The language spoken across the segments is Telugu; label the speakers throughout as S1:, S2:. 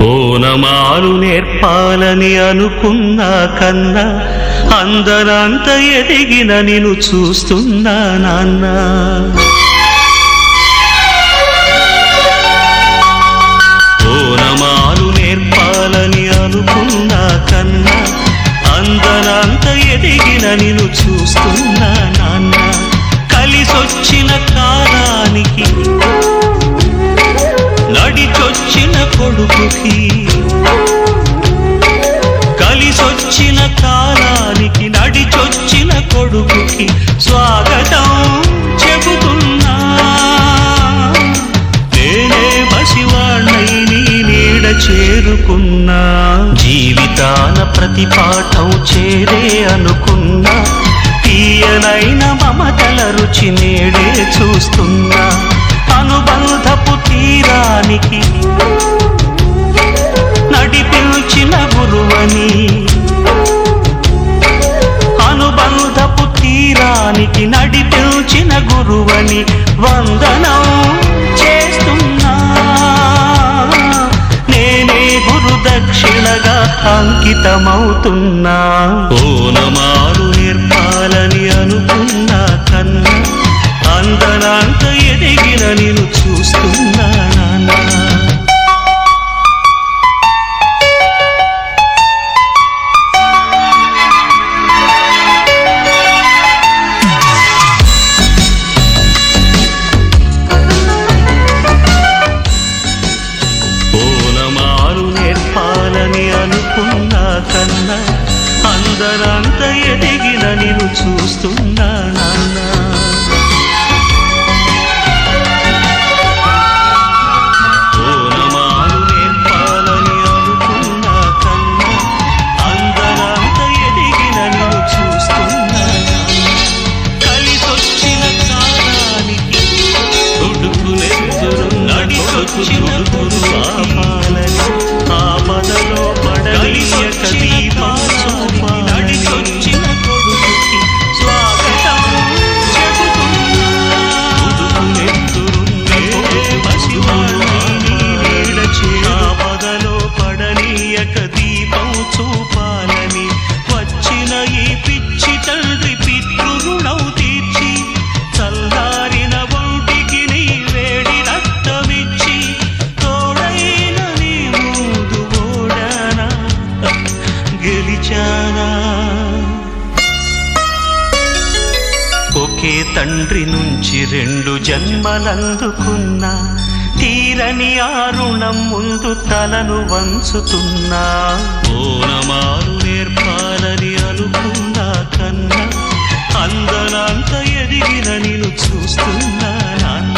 S1: ఓనమాలు నేర్పాలని అనుకున్నా కన్నా అందరంత ఎదిగిన నిన్ను చూస్తున్నా నాన్న. ఓనమాలు నేర్పాలని అనుకున్నా కన్నా అందరంత ఎదిగిన నిన్ను చూస్తున్నా నాన్న. కలిసొచ్చిన కాలానికి నడిచొచ్చిన కొడుకుకి, కలిసొచ్చిన కాలానికి నడిచొచ్చిన కొడుకుకి స్వాగతం చెబుతున్నా. నేనే పసివాణ్ణై నీ నీడ చేరుకున్నా. జీవితాన ప్రతి పాఠం చేరే అనుకున్నా. తీయనైన మమతల రుచి నేడే చూస్తున్నా. అనుబంధపు తీరానికి నడిపించిన గురువని, అనుబంధపు తీరానికి నడిపించిన గురువని వందనం చేస్తున్నా. నేనే గురుదక్షిణగా అంకితమవుతున్నా. ఓనమాలు నేర్పాలని అనుకున్నా కన్నా అందరంత ఎదిగిన నిన్ను చూస్తున్నా నాన్న. ఓనమాలు నేర్పాలని అనుకున్నా కన్నా అందరంత ఎదిగిన నిన్ను చూస్తున్నా నాన్న. ఆపదలో పడనీయక దీపం చూపాలని నడిచొచ్చిన కొడుకుకి స్వాగతం చెబుతున్నా. ఆపదలో పడనీయక దీపం చూపాలని వచ్చిన ఈ పిచ్చి తండ్రి పితృరుణం తీర్చి చల్లారిన ఒంటికి నీ వేడి రక్తమిచ్చి తోడైన నీ ముందు ఓడానా గెలిచానా. ఒకే తండ్రి నుంచి 2 జన్మలందుకున్నా. తీరని ఆ రుణం ముందు తలను వంచుతున్నా. ఓనమాలు నేర్పాలని అనుకున్నా కన్నా అందరంత ఎదిగిన నిన్ను చూస్తున్నా నాన్న.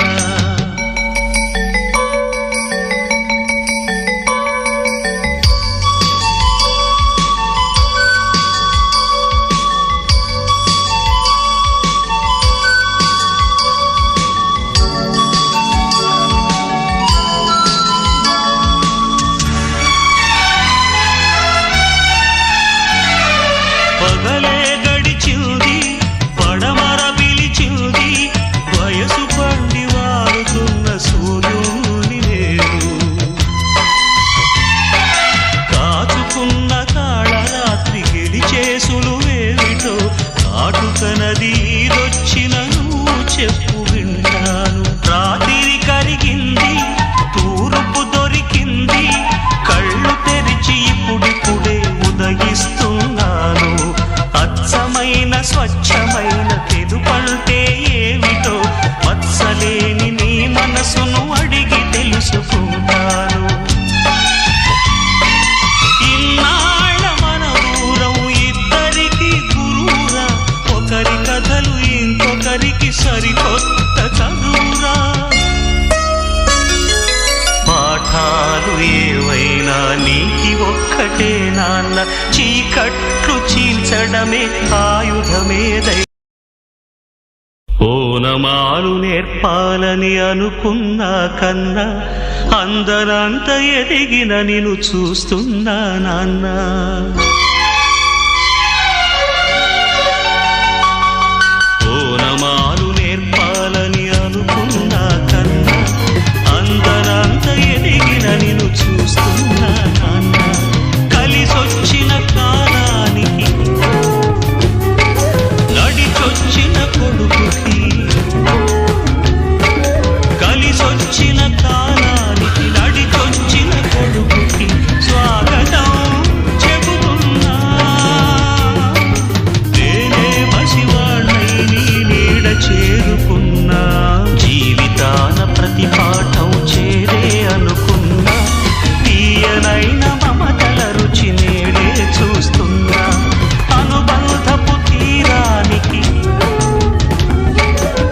S1: పగలే గడిచింది, పడమర పిలిచింది, వయసు పండి వారుతున్న సూర్యుని నేను కాచుకున్న కాళరాత్రి గెలిచేసులు వేమిటో కాటుక నది ఈదొచ్చిన నువ్వు చెప్పు వింటాను. రాత్రి కరిగింది, తూర్పు దొరికింది, కళ్ళు తెరిచి ఇప్పుడిప్పుడే ఉదయిస్తున్నాను. అచ్చమైన స్వచ్ఛమైన తెలుపంటే ఏమిటో మత్సలేని నీ మనసును అడిగి తెలుసుకుంటాను. ఇన్నాళ్ళ మన దూరం ఇద్దరికి గురువురా. ఒకరి కథలు ఇంకొకరికి సరికొత్త చదువురా. పాఠాలు ఏవైనా నీకి ఒక్కటే నాన్న. చీకట్లు చీల్చడమే ఆయుధమేదై. ఓనమాలు నేర్పాలని అనుకున్నా కన్నా అందరంత ఎదిగిన నిన్ను చూస్తున్నా నాన్న.